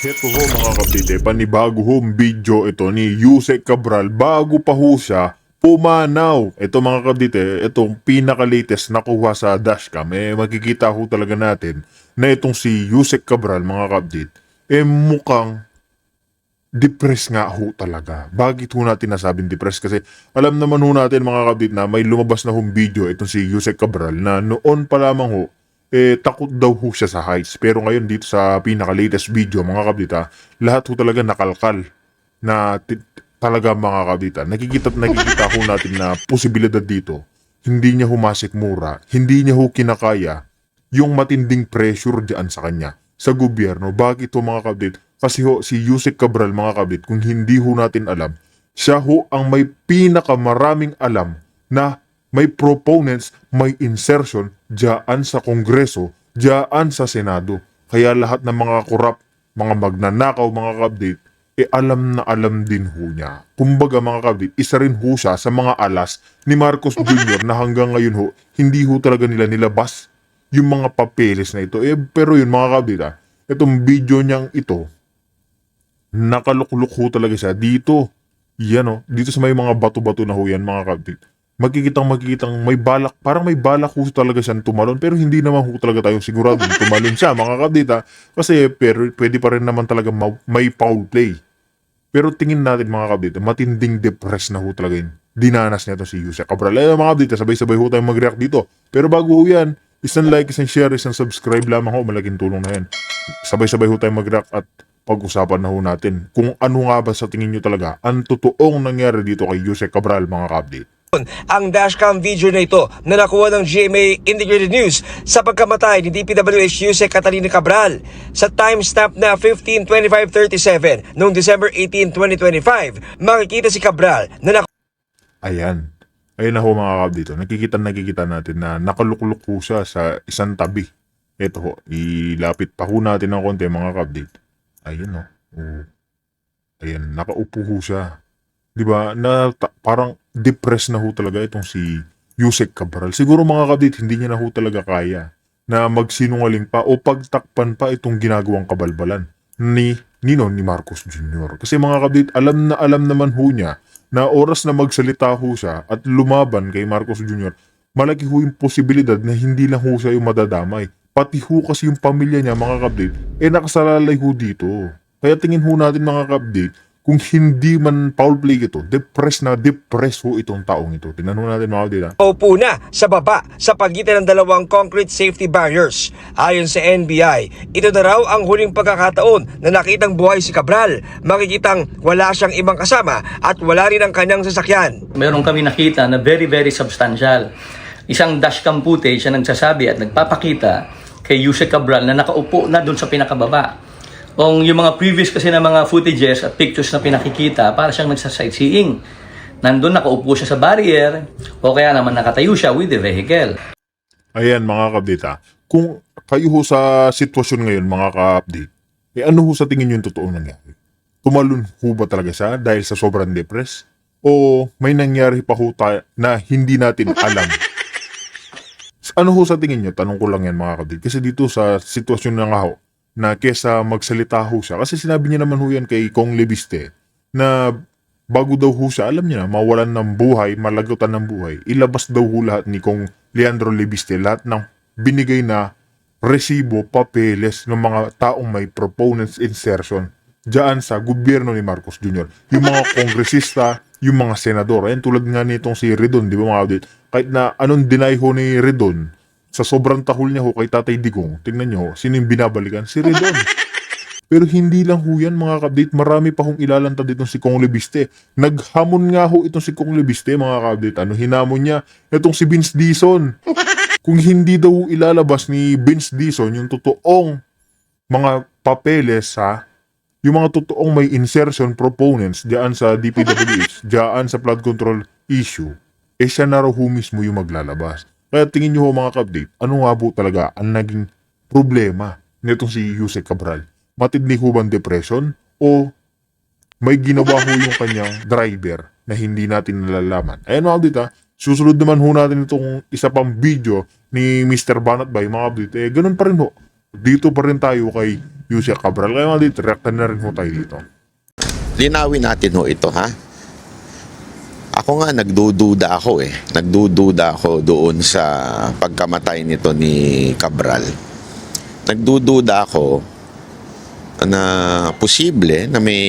Heto ho mga kapatid, panibago hong video ito ni Yusek Cabral bago pa ho siya pumanaw. Ito mga kapatid, itong pinaka-latest na kuha sa dashcam, makikita ho talaga natin na itong si Yusek Cabral mga kapatid, mukhang depressed nga ho talaga. Bakit ho natin nasabing depressed? Kasi alam naman ho natin mga kapatid na may lumabas na hong video itong si Yusek Cabral na noon pa lamang ho takot daw ho siya sa heights. Pero ngayon dito sa pinaka-latest video mga kabita, lahat ho talaga nakalkal na talaga mga kabita. Nakikita ho natin na posibilidad dito. Hindi niya humasik mura, hindi niya ho kinakaya yung matinding pressure dyan sa kanya, sa gobyerno. Bakit ho mga kabit? Kasi ho si Yusek Cabral mga kabit, kung hindi ho natin alam, siya ho ang may pinakamaraming alam na may proponents, may insertion dyan sa Kongreso, dyan sa Senado. Kaya lahat ng mga korap, mga magnanakaw, mga kabdit, alam na alam din ho niya. Kumbaga mga kabdit, isa rin ho siya sa mga alas ni Marcos Jr. na hanggang ngayon ho, hindi ho talaga nila nilabas yung mga papeles na ito. Pero yun mga kabdit, itong video niyang ito, nakalukluk ho talaga siya dito. Yan dito sa may mga bato-bato na ho yan mga kabdit. Makikitang may balak, parang may balak ho talaga siyang tumalon, pero hindi naman ho talaga tayong sigurado tumalon siya mga kabdita, kasi pero pwede pa rin naman talaga may foul play. Pero tingin natin mga kabdita, matinding depressed na ho talaga yun. Dinanas niya to si Yusek Cabral. Mga kabdita, sabay-sabay ho tayong mag-react dito. Pero bago ho yan, isang like, isang share, isang subscribe lamang ho, malaking tulong na yan. Sabay-sabay ho tayong mag-react at pag-usapan na ho natin kung ano nga ba sa tingin nyo talaga ang totoong nangyari dito kay Yusek Cabral mga kabdita. Ang dashcam video na ito na nakuha ng GMA Integrated News sa pagkamatay ni DPWH Yusek Catalina Cabral sa timestamp na 15:25:37 noong December 18, 2025. Makikita si Cabral na Ayan na ho mga kabdito. Nakikita natin na nakalukluk ho siya sa isang tabi. Ito ho, ilapit pa ho natin ng konti mga kabdito. Ayan Ayan, nakaupo ho siya. Diba, parang depressed na ho talaga itong si Yusek Cabral. Siguro mga kabdit, hindi niya na ho talaga kaya na magsinungaling pa o pagtakpan pa itong ginagawang kabalbalan ni Marcos Jr. Kasi mga kabdit, alam naman ho niya na oras na magsalita ho siya at lumaban kay Marcos Jr., malaki ho yung posibilidad na hindi lang ho siya yung madadamay. Pati ho kasi yung pamilya niya mga kabdit, nakasalalay ho dito. Kaya tingin ho natin mga kabdit, kung hindi man foul play ito, depressed ho itong taong ito. Tingnan ho natin mga kabdit. upo na sa baba sa pagitan ng dalawang concrete safety barriers. Ayon sa NBI, ito na raw ang huling pagkakataon na nakitang buhay si Cabral. Makikitang wala siyang ibang kasama at wala rin ang kanyang sasakyan. Meron kami nakita na very substantial. Isang dashcam footage na nagsasabi at nagpapakita kay Yusek Cabral na nakaupo na doon sa pinakababa. Yung mga previous kasi na mga footages at pictures na pinakikita, para siyang nagsa-sightseeing. Nandun nakaupo siya sa barrier o kaya naman nakatayo siya with the vehicle. Ayan mga kabdita, kung kayo ho sa sitwasyon ngayon mga ka-update, ano ho sa tingin nyo yung totoong nangyari? Tumalon ho ba talaga siya dahil sa sobrang depressed? O may nangyari pa ho na hindi natin alam? Ano ho sa tingin nyo? Tanong ko lang yan mga kabdita. Kasi dito sa sitwasyon na nga ho, na kesa magsalita ho siya, kasi sinabi niya naman ho yan kay Kong Lebiste, na bago daw ho siya, alam niya na, mawalan ng buhay, malagutan ng buhay, ilabas daw ho lahat ni Kong Leandro Lebiste, lahat ng binigay na resibo, papeles ng mga taong may proponents insertion dyan sa gobyerno ni Marcos Jr. Yung mga kongresista, yung mga senador, ayan tulad nga nitong si Redon, di ba mga audit? Kahit na anong deny ho ni Redon, sa sobrang tahol niya ho kay Tatay Digong, tingnan nyo, sino yung binabalikan? Si Redon. Pero hindi lang ho yan mga kabdate, marami pa hong ilalantad itong si Kong Lebiste. Naghamon nga ho itong si Kong Lebiste mga kabdate. Hinamon niya itong si Vince Dizon. Kung hindi daw ilalabas ni Vince Dizon yung totoong mga papeles yung mga totoong may insertion proponents diyan sa DPWH, diyan sa flood control issue, siya na raw ho mismo yung maglalabas. Kaya tingin nyo ho mga ka-update, ano nga po talaga ang naging problema nitong si Yusek Cabral? Matindi ho bang depression? O may ginawa ho yung kanyang driver na hindi natin nalalaman? Ayan mga update susunod naman ho natin itong isa pang video ni Mr. Banat Bay mga update. Ganun pa rin ho. Dito pa rin tayo kay Yusek Cabral. Kaya mga dito, reactan na rin po tayo dito. Linawin natin ho ito, ha? Ako nga, nagdududa ako eh. Nagdududa ako doon sa pagkamatay nito ni Cabral. Nagdududa ako na posible na may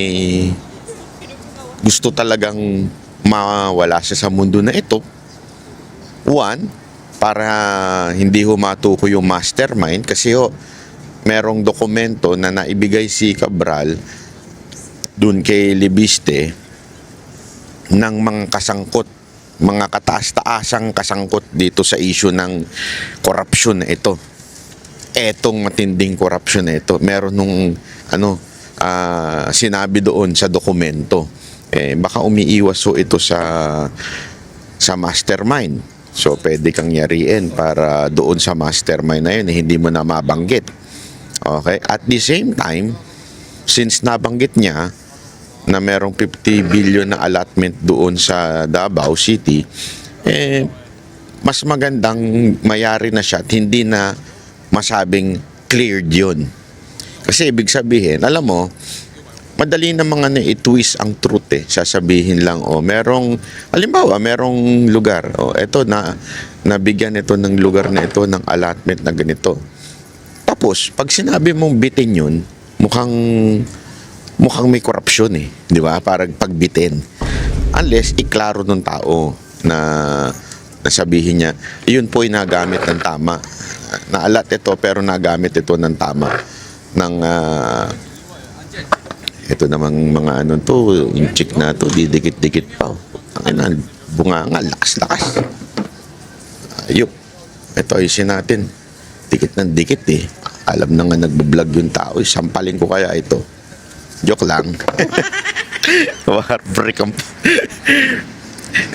gusto talagang mawala siya sa mundo na ito. One, para hindi ho matuko yung mastermind kasi ho, merong dokumento na naibigay si Cabral dun kay Libiste ng mga kasangkot, mga kataas-taasang kasangkot dito sa issue ng korupsyon na ito. Etong matinding korupsyon na ito. Meron nung sinabi doon sa dokumento. Baka umiiwas so ito sa mastermind. So pwede kang yariin para doon sa mastermind na yun hindi mo na mabanggit. Okay? At the same time, since nabanggit niya na merong 50 billion na allotment doon sa Davao City, mas magandang mayari na siya at hindi na masabing cleared yun. Kasi ibig sabihin, alam mo, madali na mga i-twist ang truth eh. Sasabihin lang, halimbawa, merong lugar, eto nabigyan ito ng lugar na ito ng allotment na ganito. Tapos, pag sinabi mong bitin yun, mukhang may korupsyon eh, di ba? Parang pagbitin. Unless iklaro ng tao na sabihin niya, yun po ay nagamit ng tama. Naalat ito pero nagamit ito ng tama. Ito namang mga yung chick na to, didikit-dikit pa. Ang bunga nga, lakas-lakas. Ayop. Ito ayusin natin. Dikit ng dikit eh. Alam na nga nagbablog yung tao. Sampalin ko kaya ito. Joke lang. Heartbreak ang...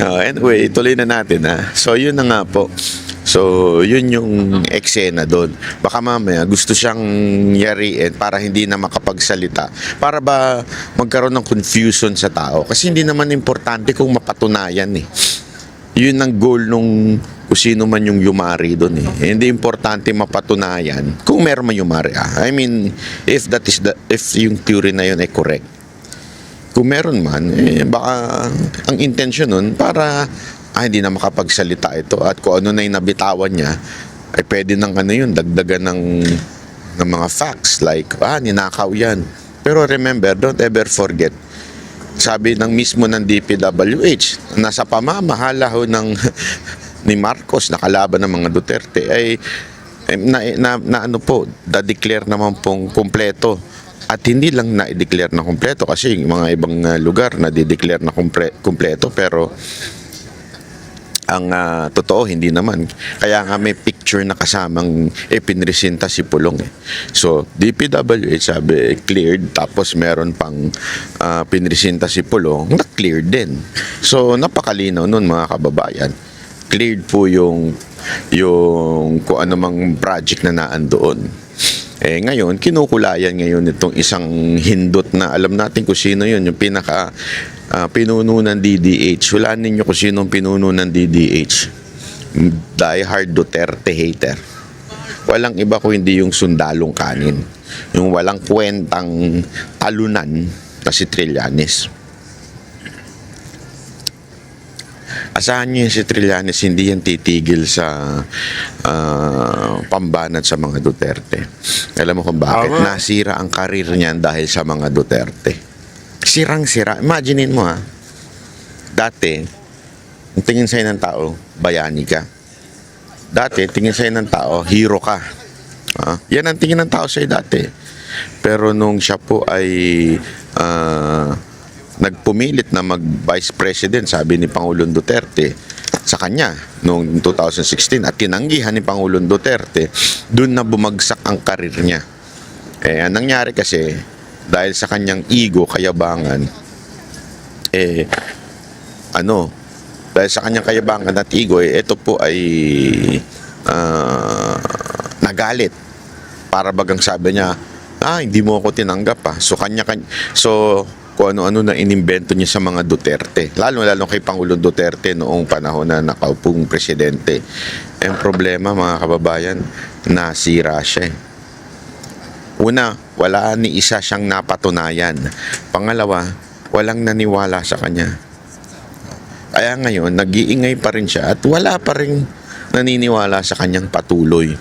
Anyway, ituloy na natin ha. So, yun na nga po. So, yun yung eksena doon. Baka mamaya gusto siyang yariin para hindi na makapagsalita. Para ba magkaroon ng confusion sa tao? Kasi hindi naman importante kung mapatunayan eh. Yun ang goal nung kung sino man yung yumari doon eh. Hindi importante mapatunayan kung meron man yumari. I mean, if yung theory na yun ay correct. Kung meron man, baka ang intention nun para hindi na makapagsalita ito at kung ano na yung nabitawan niya ay pwede ng dagdagan ng mga facts like ninakaw yan. Pero remember, don't ever forget, sabi ng mismo ng DPWH, nasa pamamahala ho ni Marcos na kalaban ng mga Duterte ay da-declare naman pong kumpleto. At hindi lang na-declare na kumpleto kasi yung mga ibang lugar na di-declare na kumpleto pero ang totoo hindi naman. Kaya nga may picture na kasamang pinresenta si Pulong eh. So DPWH sabi cleared tapos meron pang pinresenta si Pulong na cleared din. So napakalinaw nun mga kababayan. Cleared po yung kung ano mang project na naandoon. Ngayon, kinukulayan ngayon itong isang hindot na alam natin kung sino yun, yung pinaka pinuno ng DDH. Hulaan ninyo kung sino ang pinuno ng DDH. Die hard Duterte hater. Walang iba kung hindi yung sundalong kanin. Yung walang kwentang talunan na si Trillanes. Asahan niyo si Trillanes, hindi yan titigil sa pambanat sa mga Duterte. Alam mo kung bakit? Nasira ang karir niyan dahil sa mga Duterte. Sirang-sira. Imaginein mo dati, ang tingin sa'yo ng tao, bayani ka. Dati, tingin sa'yo ng tao, hero ka. Yan ang tingin ng tao sa'yo dati. Pero nung siya po ay nagpumilit na mag-vice president, sabi ni Pangulong Duterte sa kanya noong 2016 at tinanggihan ni Pangulong Duterte, doon na bumagsak ang karir niya. Ang nangyari kasi dahil sa kanyang ego, kayabangan, dahil sa kanyang kayabangan at ego, ito po ay nagalit. Para bagang sabi niya, hindi mo ako tinanggap So kung ano-ano na inimbento niya sa mga Duterte. Lalo kay Pangulong Duterte noong panahon na nakaupong presidente. Ang problema mga kababayan, nasira siya. Una, wala ni isa siyang napatunayan. Pangalawa, walang naniwala sa kanya. Kaya ngayon, nag-iingay pa rin siya at wala pa rin naniniwala sa kanyang patuloy.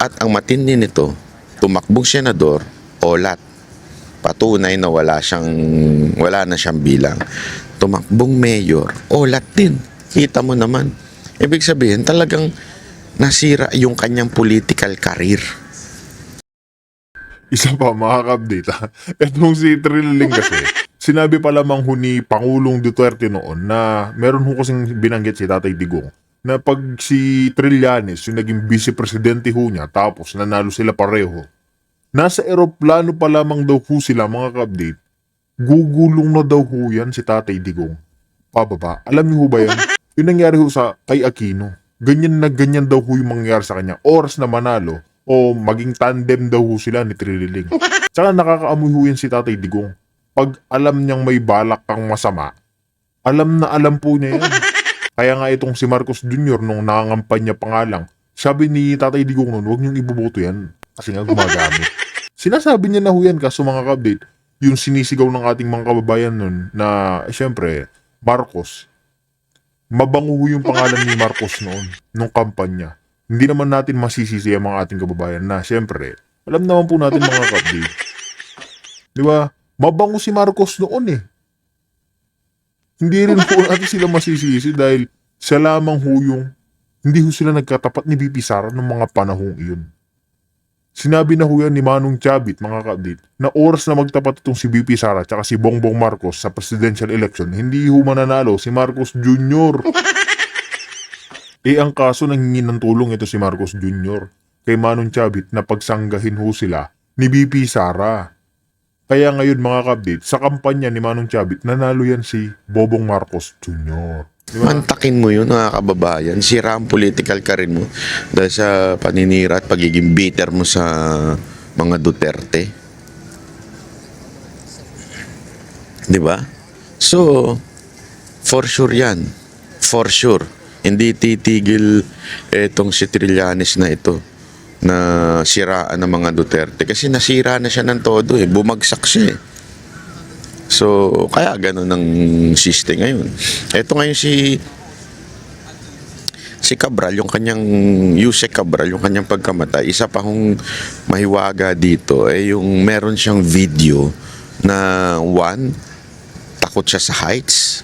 At ang matindi nito, tumakbong senador, olat. Patunay na wala na siyang bilang. Tumakbong mayor, olat din. Kita mo naman. Ibig sabihin, talagang nasira yung kanyang political career. Isa pa, mga ka-update ha. Etong si Trililing kasi, sinabi pa lamang ho ni Pangulong Duterte noon na meron ho kasing binanggit si Tatay Digong na pag si Trillanes, yung naging vice-presidente ho niya, tapos nanalo sila pareho, nasa eroplano pa lamang daw ho sila, mga ka-update, gugulong na daw ho yan si Tatay Digong. Pababa. Alam niyo ho ba yan? Yung nangyari ho sa kay Aquino. Ganyan na ganyan daw ho yung mangyari sa kanya. Oras na manalo, o maging tandem daw ho sila ni Trililing. Tsaka nakakaamoy ho yan si Tatay Digong. Pag alam niyang may balak kang masama, alam na alam po niya yan. Kaya nga itong si Marcos Jr. nung nangangampanya pa nga lang, sabi ni Tatay Digong nun, huwag niyong iboboto yan. Kasi nga gumagamit. Sinasabi niya na ho yan, kaso mga ka-update, yung sinisigaw ng ating mga kababayan nun na, syempre, Marcos. Mabango ho yung pangalan ni Marcos noon, nung kampanya. Hindi naman natin masisisi ang mga ating kababayan na, syempre, alam naman po natin mga ka-update. Di ba? Mabango si Marcos noon eh. Hindi rin po natin sila masisisi dahil siya lamang ho yung hindi ho sila nagkatapat ni BP Sara ng mga panahong iyon. Sinabi na ho yan ni Manong Chavit, mga ka-update, na oras na magtapat itong si BP Sara at si Bongbong Marcos sa presidential election, hindi ho mananalo si Marcos Jr. Ang kaso nanghingi ng tulong ito si Marcos Jr. kay Manong Chavit na pagsanggahin ho sila ni BP Sara. Kaya ngayon mga ka-update, sa kampanya ni Manong Chavit, nanalo yan si Bobong Marcos Jr. Diba? Mantakin mo yun, mga kababayan. Sira ang political career mo dahil sa paninira at pagiging bitter mo sa mga Duterte. Di ba? So, for sure yan. For sure. Hindi titigil itong si Trillanes na ito na siraan ng mga Duterte. Kasi nasira na siya ng todo eh. Bumagsak siya eh. So, kaya ganun ang system ngayon. Ito ngayon si Cabral, yung kanyang Yusek Cabral, yung kanyang pagkamatay, isa pa hong mahiwaga dito yung meron siyang video na takot siya sa heights.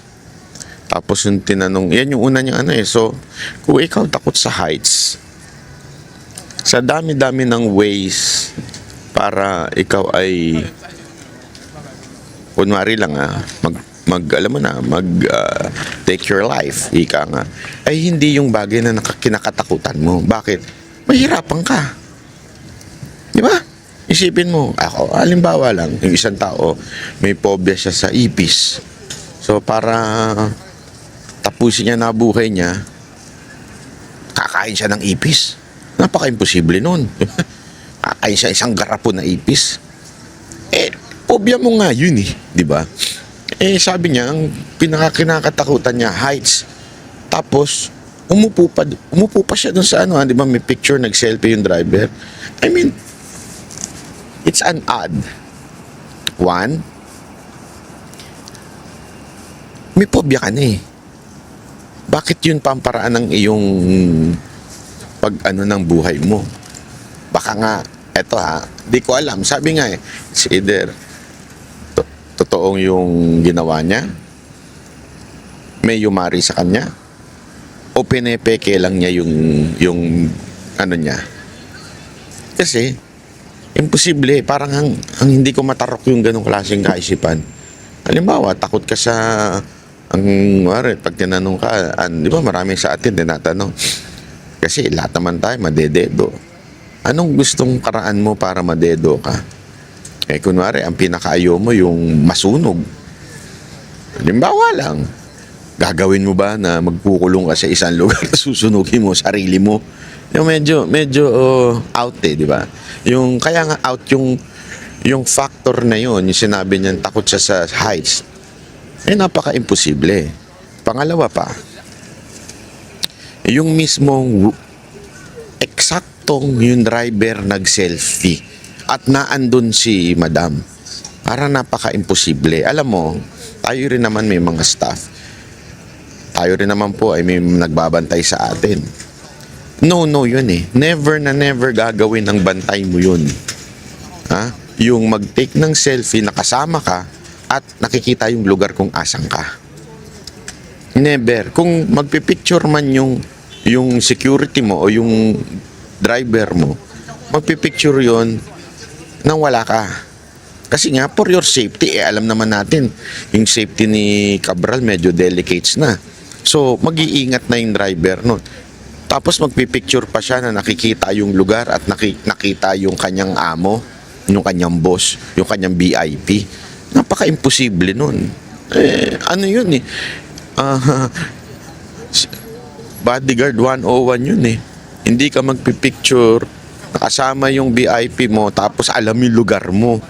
Tapos yung tinanong, yan yung una niyang so kung ikaw takot sa heights, sa dami-dami ng ways para ikaw ay kunwari lang take your life, ika nga, ay hindi yung bagay na kinakatakutan mo. Bakit? Mahirapan ka. Di ba? Isipin mo, ako, halimbawa lang, yung isang tao, may phobia siya sa ipis. So, para tapusin niya na buhay niya, kakain siya ng ipis. Napaka-imposible nun. Kakain siya isang garapon na ipis. Phobia mo nga yun di ba? Sabi niya, ang pinakakinakatakutan niya, heights. Tapos, umupo pa siya dun sa di ba, may picture, nag-selfie yung driver. I mean, it's an odd. One, may phobia ka na Bakit yun pamparaan ng iyong ng buhay mo? Baka nga, eto di ko alam. Sabi nga it's either totoong yung ginawa niya, may yumari sa kanya, o pinepeke lang niya yung niya. Kasi, imposible. Parang ang hindi ko matarok yung ganong klaseng kaisipan. Halimbawa, takot ka sa pag tinanong ka, di ba maraming sa atin tinatanong, kasi lahat naman tayo madededo. Anong gustong paraan mo para madedo ka? Kunwari, ang pinakaayaw mo yung masunog. Halimbawa lang, gagawin mo ba na magkukulong ka sa isang lugar at susunugin mo sarili mo? Yung medyo out di ba? Yung kaya nga out yung factor na yun, yung sinabi niyan takot siya sa heights. Napaka-imposible. Pangalawa pa, yung mismong eksaktong yung driver nag-selfie. at naandun si madam. Para napaka-imposible. Alam mo, tayo rin naman may mga staff. Tayo rin naman po ay may nagbabantay sa atin. No, yun eh. Never na never gagawin ang bantay mo yun. Ha? Yung mag-take ng selfie, nakasama ka, at nakikita yung lugar kung asan ka. Never. Kung magpipicture man yung security mo o yung driver mo, magpipicture yon nang wala ka. Kasi nga, for your safety, alam naman natin, yung safety ni Cabral medyo delicates na. So, mag-iingat na yung driver nun. Tapos magpipicture pa siya na nakikita yung lugar at nakita yung kanyang amo, yung kanyang boss, yung kanyang VIP. Napaka-imposible nun. Ano yun eh? Bodyguard 101 yun eh. Hindi ka magpipicture, nakasama yung VIP mo, tapos alam yung lugar mo.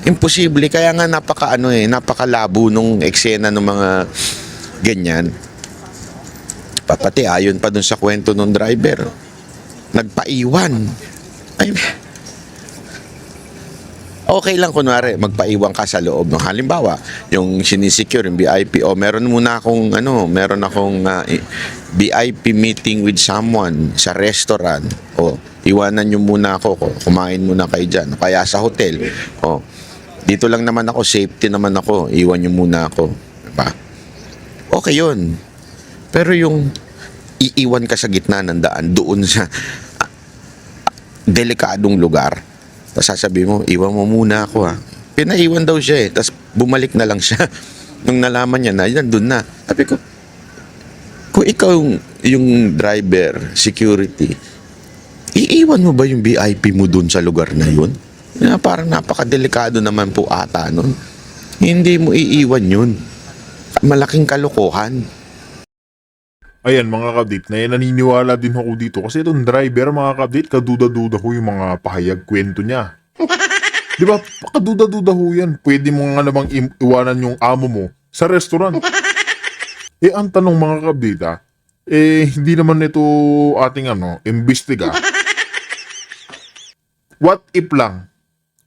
Imposible. Kaya nga napakalabo nung eksena ng mga ganyan. Pati ayon pa dun sa kwento ng driver, nagpaiwan. Ay, okay lang kunwari magpaiwan ka sa loob ng halimbawa yung sinisecure yung VIP o meron akong VIP meeting with someone sa restaurant o iwanan nyo muna ako, kumain muna kayo dyan, kaya sa hotel o dito lang naman ako, safety naman ako, iwan nyo muna ako, diba? Okay yun. Pero yung iiwan ka sa gitna ng daan doon sa delikadong lugar, tapos sasabihin mo, iwan mo muna ako ha. Pinaiwan daw siya tapos bumalik na lang siya. Nung nalaman niya na, nandun na. Sabi ko, kung ikaw yung driver, security, iiwan mo ba yung VIP mo doon sa lugar na yun? Parang napakadelikado naman po ata nun. Hindi mo iiwan yun. Malaking kalokohan. Ayan mga kabdit, naniniwala din ako dito kasi itong driver mga kabdit, kaduda-duda ho yung mga pahayag kwento niya. Di ba? Kaduda-duda ho yan. Pwede mo nga namang iwanan yung amo mo sa restaurant. Ang tanong mga kabdit hindi naman ito ating imbestiga. What if lang,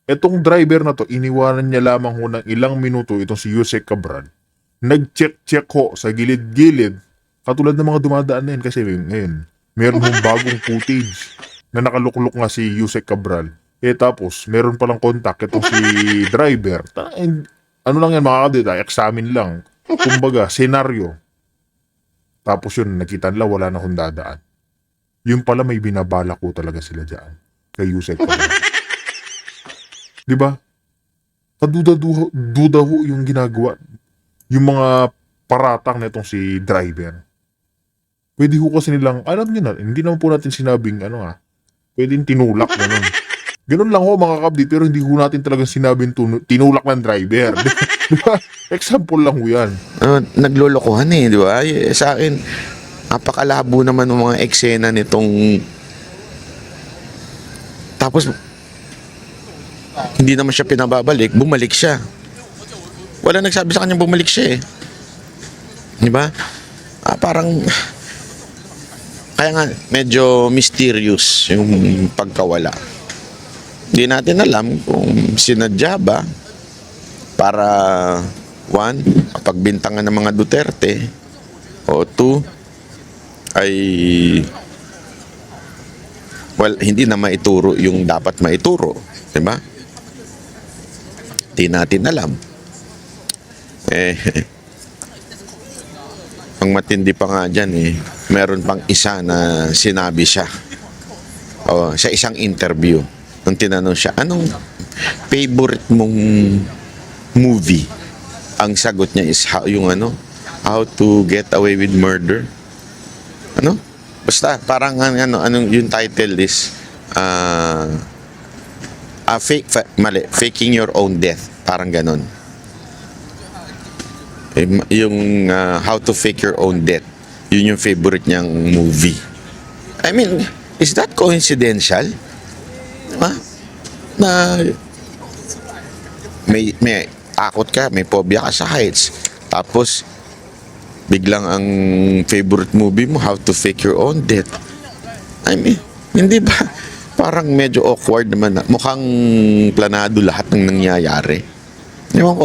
etong driver na to, iniwanan niya lamang ho ng ilang minuto itong si Yusek Cabral. Nag-check ho sa gilid-gilid. Katulad ng mga dumadaan na yun kasi ngayon, meron hong bagong footage na nakaluklok nga si Yusek Cabral. Tapos, meron palang contact itong si driver. Ano lang yan mga kabdita, examine lang. Kumbaga, senaryo. Tapos yun, nakita nila wala na hong dadaan. Yung pala may binabala ko talaga sila dyan. Kay Yusek Cabral. Diba? Kaduda ho yung ginagawa. Yung mga paratang na itong si driver. Pwede ho kasi nilang, alam nyo na, hindi naman po natin sinabing, pwedeng tinulak, gano'n. Ganun lang ho mga kabdit, pero hindi ho natin talagang sinabing tinulak ng driver. Diba? Example lang ho yan. Naglolokohan di ba? Sa akin, napakalabo naman ng mga eksena nitong... Tapos, hindi naman siya pinababalik, bumalik siya. Wala nagsabi sa kanya bumalik siya Di ba? Parang... Kaya nga, medyo mysterious yung pagkawala. Hindi natin alam kung sinadya ba para, one, pagbintangan ng mga Duterte, o two, ay, hindi na maituro yung dapat maituro. Diba? Hindi natin alam. Ang matindi pa nga dyan meron pang isa na sinabi siya sa isang interview nung tinanong siya, anong favorite mong movie? Ang sagot niya is How to Get Away with Murder. Basta parang anong yung title is Faking Your Own Death, parang ganon. Yung How to Fake Your Own Death, yun yung favorite niyang movie. I mean, is that coincidental? Diba? Na may takot ka, may phobia ka sa heights, tapos biglang ang favorite movie mo, How to Fake Your Own Death. I mean, hindi ba parang medyo awkward naman. Mukhang planado lahat ng nangyayari. Ewan ko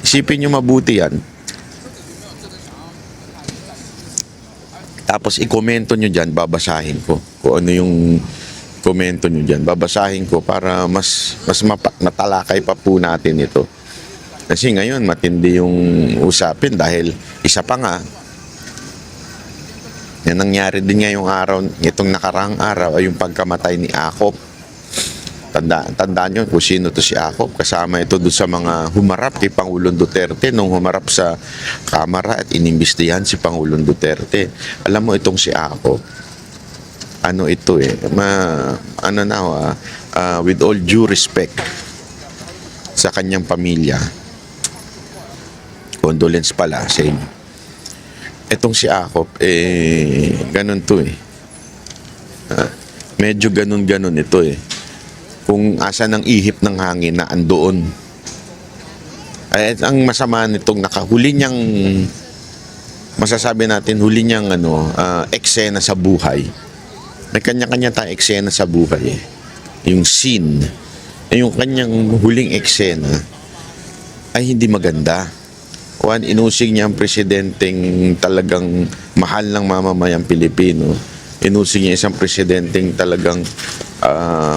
isipin nyo mabuti yan. Tapos i-komento nyo dyan, babasahin ko. Kung ano yung komento nyo dyan, babasahin ko para mas matalakay pa po natin ito. Kasi ngayon matindi yung usapin dahil isa pa nga, yan nangyari din ngayong araw, itong nakarang araw ay yung pagkamatay ni Akop. Tandaan nyo kung sino to si Akop. Kasama ito doon sa mga humarap kay Pangulong Duterte nung humarap sa kamera at inimbestihan si Pangulong Duterte. Alam mo itong si Akop, ano ito with all due respect sa kanyang pamilya, condolence pala sa inyo. Itong si Akop, ganun to medyo ganun ito kung asa ng ihip ng hangin na andoon. Ay, ang masama nitong nakahuli niyang, masasabi natin, huli niyang eksena sa buhay. May kanya-kanya tayong eksena sa buhay. Yung scene, yung kanyang huling eksena ay hindi maganda. Inusig niya ang presidenteng talagang mahal ng mamamayang Pilipino. Inusig niya isang presidenteng talagang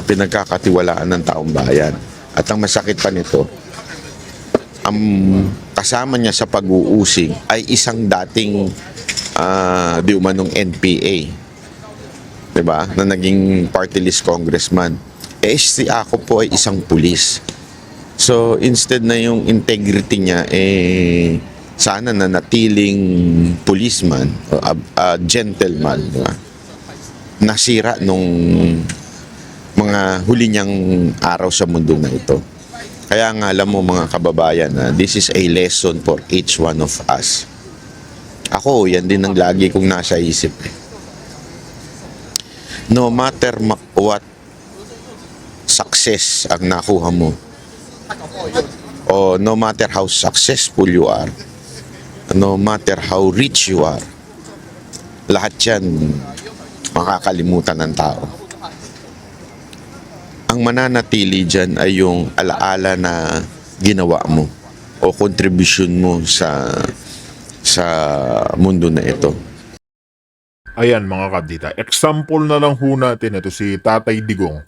pinagkakatiwalaan ng taong bayan. At ang masakit pa nito, ang kasama niya sa pag-uusig ay isang dating di umanong NPA. Diba? Na naging party list congressman. Si Ako po ay isang pulis. So, instead na yung integrity niya, sana na natiling policeman o gentleman, diba? Nasira nung mga huli niyang araw sa mundo na ito. Kaya nga alam mo mga kababayan, this is a lesson for each one of us. Ako, yan din ang lagi kong nasa isip. No matter what success ang nakuha mo, o no matter how successful you are, no matter how rich you are, lahat yan makakalimutan ng tao. Ang mananatili dyan ay yung alaala na ginawa mo o contribution mo sa mundo na ito. Ayan mga kabdita, example na lang ho natin ito si Tatay Digong.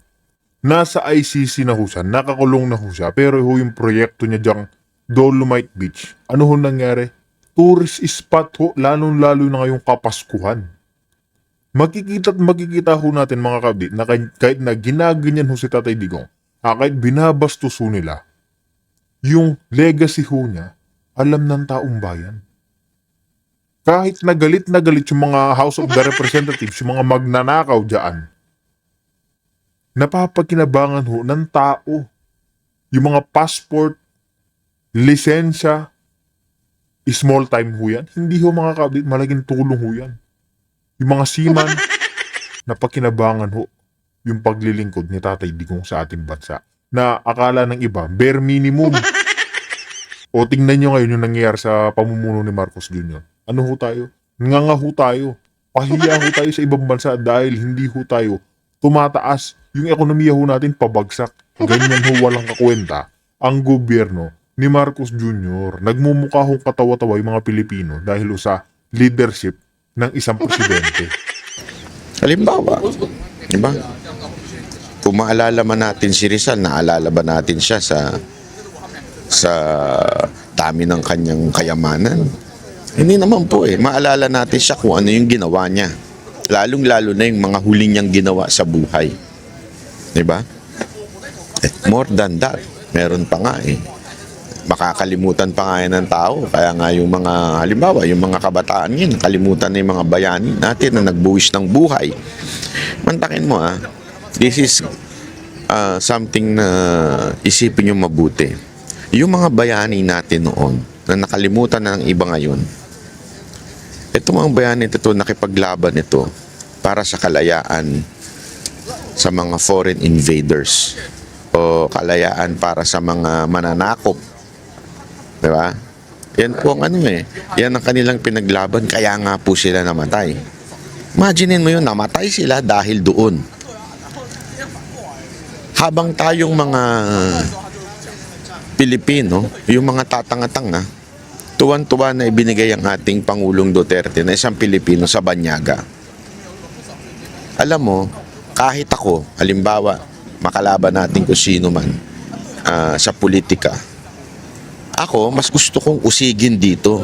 Nasa ICC na ho siya, nakakulong na ho siya, pero ho yung proyekto niya dyang Dolomite Beach. Ano ho nangyari? Tourist spot ho, lalong-lalo na ngayong Kapaskuhan. Makikita ho natin mga kabdit na kahit na ginaganyan ho si Tatay Digong, kahit binabastos ho nila, yung legacy ho niya, alam ng taong bayan. Kahit na galit yung mga House of the Representatives, yung mga magnanakaw dyan, napapakinabangan ho ng tao. Yung mga passport, lisensya, small time ho yan. Hindi ho mga kabit, malaking tulong ho yan. Yung mga seaman, napakinabangan ho yung paglilingkod ni Tatay Digong sa ating bansa. Na akala ng iba, bare minimum. O tingnan nyo ngayon yung nangyayari sa pamumuno ni Marcos Jr. Ano ho tayo? Nganga ho tayo. Pahiya ho tayo sa ibang bansa dahil hindi ho tayo tumataas. Yung ekonomiya ho natin pabagsak. Ganyan ho walang kakwenta ang gobyerno ni Marcos Jr. Nagmumukha hong katawa-tawa yung mga Pilipino dahil ho sa leadership ng isang presidente. Halimbawa, diba? Kung maalala man natin si Rizal, naalala ba natin siya sa dami ng kanyang kayamanan? Hindi naman po Maalala natin siya kung ano yung ginawa niya. Lalong-lalo na yung mga huli niyang ginawa sa buhay. Diba? More than that, meron pa nga makakalimutan pa nga yan ng tao. Kaya nga yung mga, halimbawa, yung mga kabataan yun, nakalimutan na yung mga bayani natin na nagbuwis ng buhay. Mantakin mo this is something na isipin nyo mabuti. Yung mga bayani natin noon, na nakalimutan na ng iba ngayon, ito mga bayani ito, nakipaglaban ito para sa kalayaan sa mga foreign invaders o kalayaan para sa mga mananakop. Diba? Yan po ang yan ang kanilang pinaglaban, kaya nga po sila namatay. Imaginin mo yun, namatay sila dahil doon. habang tayong mga Pilipino, yung mga tatanga-tanga, tuwan-tuwa na ibinigay ang ating Pangulong Duterte na isang Pilipino sa banyaga. Alam mo, kahit ako, halimbawa, makalaban natin kung sino man sa politika, ako, mas gusto kong usigin dito.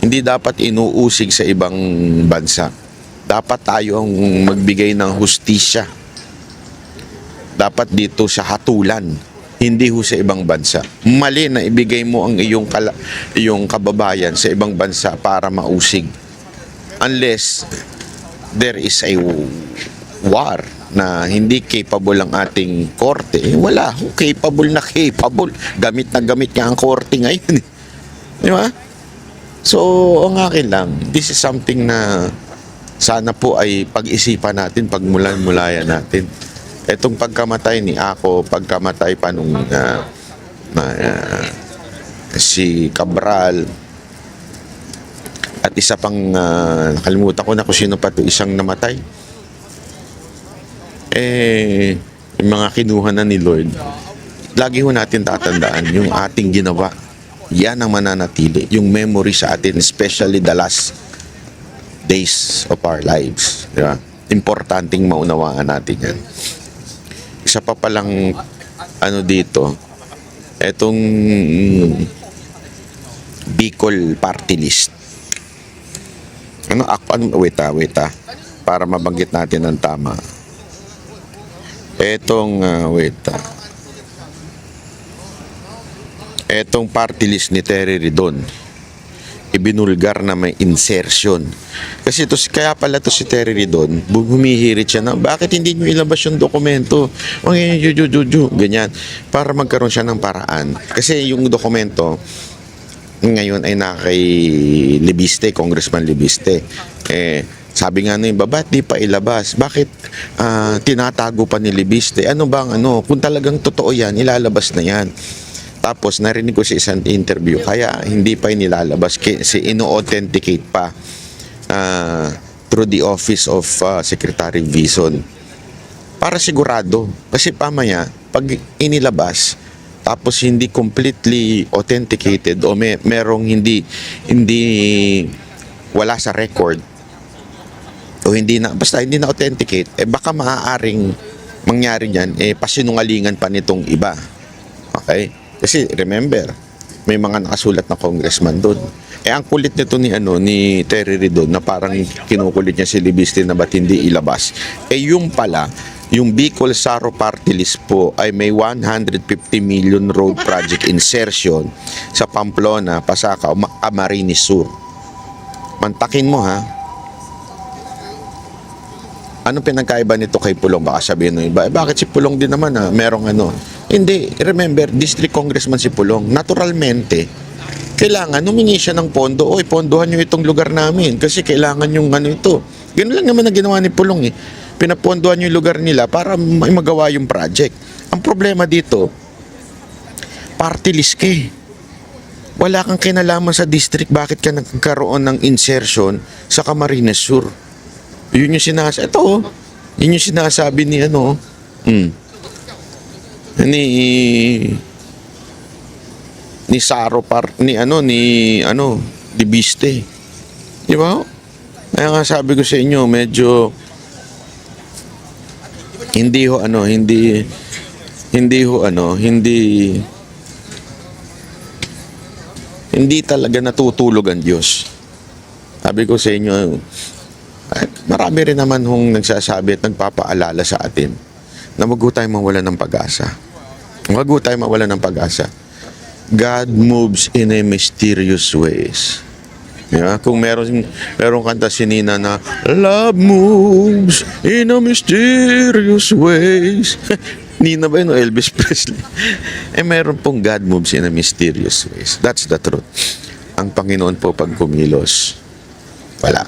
Hindi dapat inuusig sa ibang bansa. Dapat tayo ang magbigay ng hustisya. Dapat dito sa hatulan, hindi ho sa ibang bansa. Mali na ibigay mo ang iyong kababayan sa ibang bansa para mausig. Unless there is a war na hindi capable ang ating korte, wala ho, capable na capable. Gamit na gamit nga ang korte ngayon. Di ba? So, ang akin lang, this is something na sana po ay pag-isipan natin, pagmulan-mulayan natin. Etong pagkamatay ni Ako, pagkamatay pa nung si Cabral, at isa pang nakalimutan ko na kung sino pa ito isang namatay. Yung mga kinuha na ni Lord, lagi ho natin tatandaan yung ating ginawa. Yan ang mananatili, yung memory sa atin, especially the last days of our lives. Diba? Importanteng maunawaan natin yan. Isa pa palang dito, etong Bicol Party List. Wait para mabanggit natin ang tama. Etong party list ni Terry Ridon, ibinulgar na may insertion. Kasi kaya pala to si Terry Ridon, humihirit siya na, bakit hindi nyo ilabas yung dokumento? Ganyan. Para magkaroon siya ng paraan. Kasi yung dokumento, ngayon ay kay Libiste, Congressman Libiste. Sabi nga nung ba't di pa ilabas? Bakit tinatago pa ni Libiste? Kung talagang totoo yan, ilalabas na yan. Tapos narinig ko sa isang interview, kaya hindi pa inilalabas kasi ino-authenticate pa through the office of Secretary Vison. Para sigurado, kasi pamaya, pag inilabas, tapos hindi completely authenticated o merong hindi wala sa record o basta hindi na authenticate, baka maaaring mangyari niyan, pasinungalingan pa nitong iba. Okay? Kasi remember, may mga nakasulat na congressman doon. Ang kulit nito ni Terry Ridon na parang kinukulit niya si Libiste na ba't hindi ilabas. Yung pala, yung Bicol Saro Party List po ay may 150 million road project insertion sa Pamplona, Pasacao, Camarines Sur. Mantakin mo ha. Anong pinagkaiba nito kay Pulong? Baka sabihin ng iba, bakit si Pulong din naman merong Hindi, remember, District Congressman si Pulong. Naturalmente, kailangan humingi siya ng pondo. Pondohan nyo itong lugar namin kasi kailangan yung ito. Ganun lang naman na ginawa ni Pulong Pinapondohan yung lugar nila para may magawa yung project. Ang problema dito, party list ka Wala kang kinalaman sa district, bakit ka nagkaroon ng insertion sa Camarines Sur? Yun yung yun yung sinasabi ni ni Saro ni Libiste. Di ba? Kaya nga sabi ko sa inyo, medyo hindi talaga natutulog ang Diyos. Sabi ko sa inyo, marami rin naman nagsasabi at nagpapaalala sa atin na wag tayo mawala ng pag-asa. Wag tayo mawala ng pag-asa. God moves in a mysterious ways. Yeah? Kung meron kanta si Nina na love moves in a mysterious ways. Nina ba yun o Elvis Presley? Meron pong God moves in a mysterious ways. That's the truth. Ang Panginoon po pag kumilos, wala.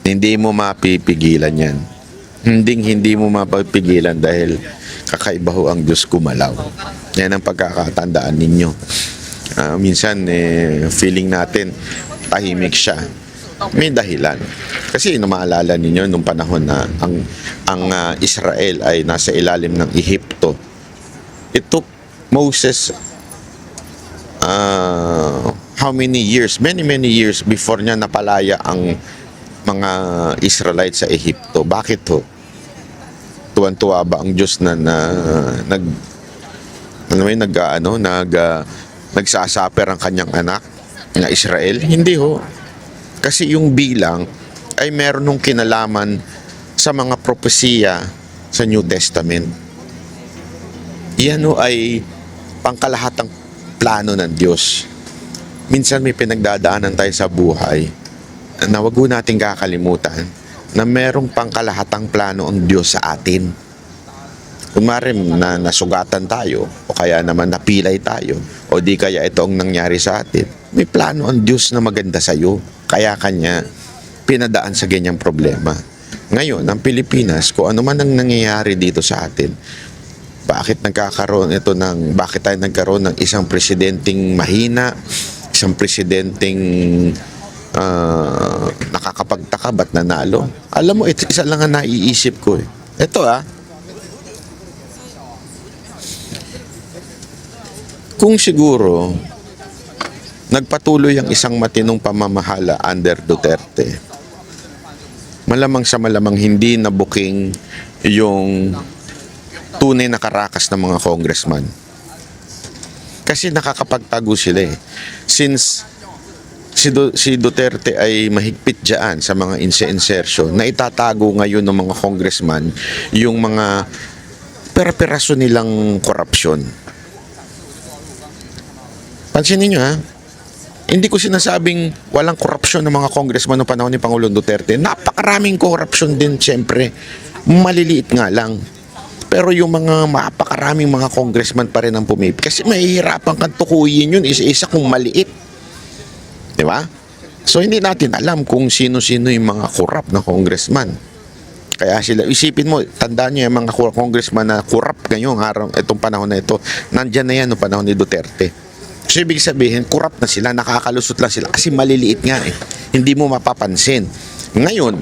Hindi mo mapipigilan yan. Hindi mo mapipigilan dahil kakaiba ho ang Diyos kumalaw. Yan ang pagkakatandaan ninyo. Minsan, feeling natin, tahimik siya. May dahilan. Kasi maalala ninyo nung panahon na ang Israel ay nasa ilalim ng Ehipto It took Moses how many years? Many years before niya napalaya ang mga Israelites sa Ehipto. Bakit ho? Tuwan-tuwa ba ang Diyos na nagsasaper ang kanyang anak na Israel? Hindi ho. Kasi yung bilang ay meron nung kinalaman sa mga propesiya sa New Testament. Yan ho ay pangkalahatang plano ng Diyos. Minsan may pinagdadaanan tayo sa buhay na wag ho nating kakalimutan na merong pangkalahatang plano ang Diyos sa atin. Kunwari na nasugatan tayo o kaya naman napilay tayo o di kaya ito ang nangyari sa atin, may plano ang Diyos na maganda sa iyo. Kaya kanya pinadaan sa ganyang problema. Ngayon, ang Pilipinas, kung ano man ang nangyayari dito sa atin, bakit tayo nagkaroon ng isang presidenteng mahina, isang presidenteng nakakapagtaka, ba't nanalo? Alam mo, isa lang ang naiisip ko. Ito kung siguro nagpatuloy ang isang matinong pamamahala under Duterte, malamang sa malamang hindi nabuking yung tunay na karakas ng mga congressman. Kasi nakakapagtago sila eh. Since si Duterte ay mahigpit dyan sa mga insertion, na itatago ngayon ng mga congressman yung mga pera-peraso nilang korupsyon. Pansinin nyo hindi ko sinasabing walang korupsyon ng mga congressman noong panahon ni Pangulong Duterte. Napakaraming korupsyon din, siyempre. Maliliit nga lang. Pero yung mga mapakaraming mga congressman pa rin ang pumipili. Kasi mahihirapan kang tukuyin yun isa-isa kung maliit. Di ba? So hindi natin alam kung sino-sino yung mga corrupt na congressman. Kaya sila, isipin mo, tandaan nyo yung mga congressman na corrupt ngayong araw, itong panahon na ito, nandyan na yan noong panahon ni Duterte. So ibig sabihin, corrupt na sila, nakakalusot lang sila kasi maliliit nga eh. Hindi mo mapapansin. Ngayon,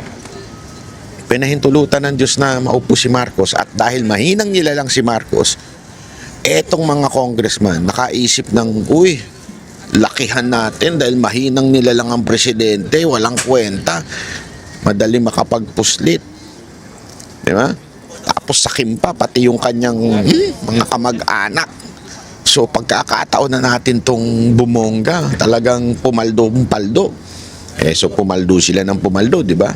pinahintulutan ng Diyos na maupo si Marcos at dahil mahinang nilalang si Marcos, etong mga congressman nakaisip ng, lakihan natin dahil mahinang nilalang ang presidente, walang kwenta, madali makapagpuslit. Di ba? Tapos sakim pa, pati yung kanyang mga kamag-anak. So pagkakataon na natin tong bumongga, talagang pumaldo. So pumaldo sila ng pumaldo, di ba?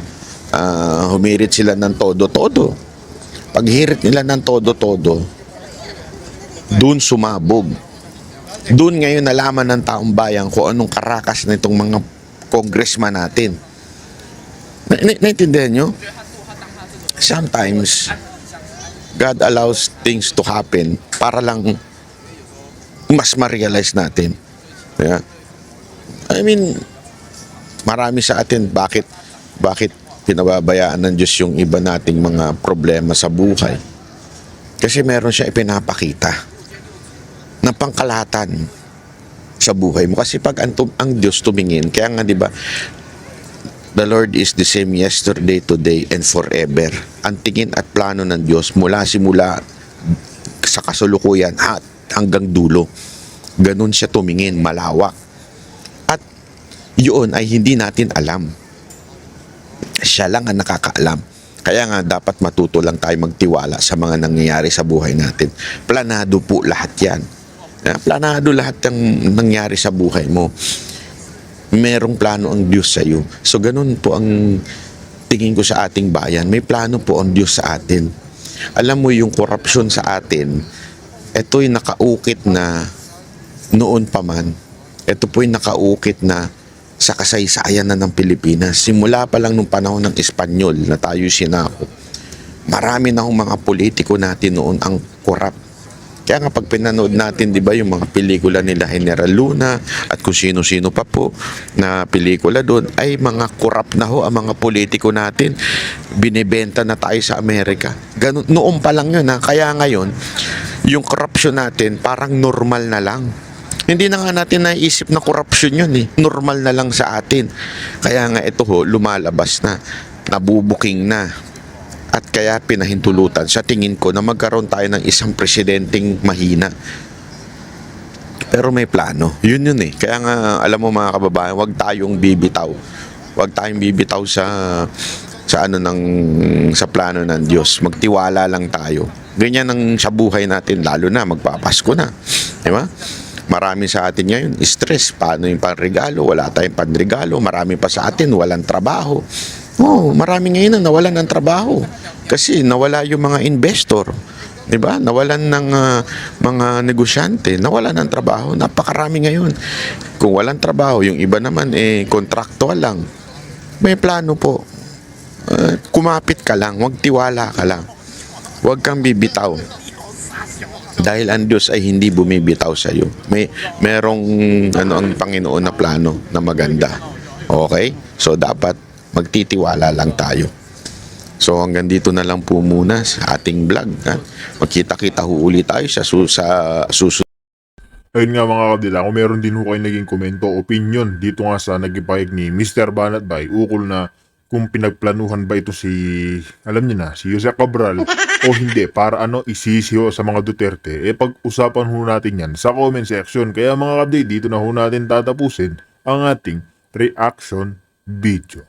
Humirit sila ng todo-todo. Paghirit nila ng todo-todo, dun sumabog. Dun ngayon nalaman ng taong bayan kung anong karakas na itong mga congressman natin. Naintindihan nyo? Sometimes, God allows things to happen para lang mas ma-realize natin. Yeah? I mean, marami sa atin bakit pinababayaan ng Diyos yung iba nating mga problema sa buhay. Kasi meron siya ipinapakita na pangkalahatan sa buhay mo. Kasi pag ang Diyos tumingin, kaya nga 'di ba, the Lord is the same yesterday, today, and forever. Ang tingin at plano ng Diyos mula simula sa kasulukuyan at hanggang dulo. Ganun siya tumingin, malawak. At yun ay hindi natin alam. Siya lang ang nakakaalam. Kaya nga dapat matuto lang tayo magtiwala sa mga nangyayari sa buhay natin. Planado po lahat yan. Planado lahat ng nangyari sa buhay mo. Merong plano ang Diyos sa iyo. So ganun po ang tingin ko sa ating bayan. May plano po ang Diyos sa atin. Alam mo yung korupsyon sa atin, ito'y nakaukit na noon pa man. Ito po'y nakaukit na sa kasaysayan na ng Pilipinas. Simula pa lang nung panahon ng Espanyol na tayo sinako. Marami na hong mga politiko natin noon ang korap. Kaya nga pag pinanood natin, di ba, yung mga pelikula nila General Luna at kung sino-sino pa po na pelikula doon, ay mga korap na ho ang mga politiko natin. Binibenta na tayo sa Amerika. Ganun, noon pa lang yun. Kaya ngayon, yung corruption natin parang normal na lang. Hindi na nga natin naisip na corruption yun eh. Normal na lang sa atin. Kaya nga ito ho, lumalabas na. Nabubuking na at kaya pinahintulutan sa tingin ko na magkaroon tayo ng isang presidenteng mahina. Pero may plano. Yun eh. Kaya nga, alam mo mga kababayan, wag tayong bibitaw. Wag tayong bibitaw sa plano ng Diyos. Magtiwala lang tayo. Ganyan ang sa buhay natin, lalo na magpapasko na. Di ba? Marami sa atin ngayon, stress. Paano yung panregalo? Wala tayong panregalo. Marami pa sa atin, walang trabaho. Marami ngayon na nawalan ng trabaho. Kasi nawala yung mga investor. Diba? Nawalan ng mga negosyante, nawalan ng trabaho. Napakarami ngayon. Kung walang trabaho, yung iba naman kontraktual lang. May plano po. Kumapit ka lang, wag tiwala ka lang. Huwag kang bibitaw. Dahil ang Diyos ay hindi bumibitaw sa iyo. Merong ang Panginoon na plano na maganda. Okay? So dapat magtitiwala lang tayo. So hanggang dito na lang po muna sa ating vlog. Magkita-kita uli tayo sa susunod. Ayun nga mga kadila, kung meron din ho kayo naging komento, opinion dito nga sa nagipahig ni Mr. Banat Bay, ukol na kung pinagplanuhan ba ito si, alam niyo na, si Jose Cabral o hindi, para isisiho sa mga Duterte, pag-usapan ho natin yan sa comment section. Kaya mga kabdi, dito na ho natin tatapusin ang ating reaction video.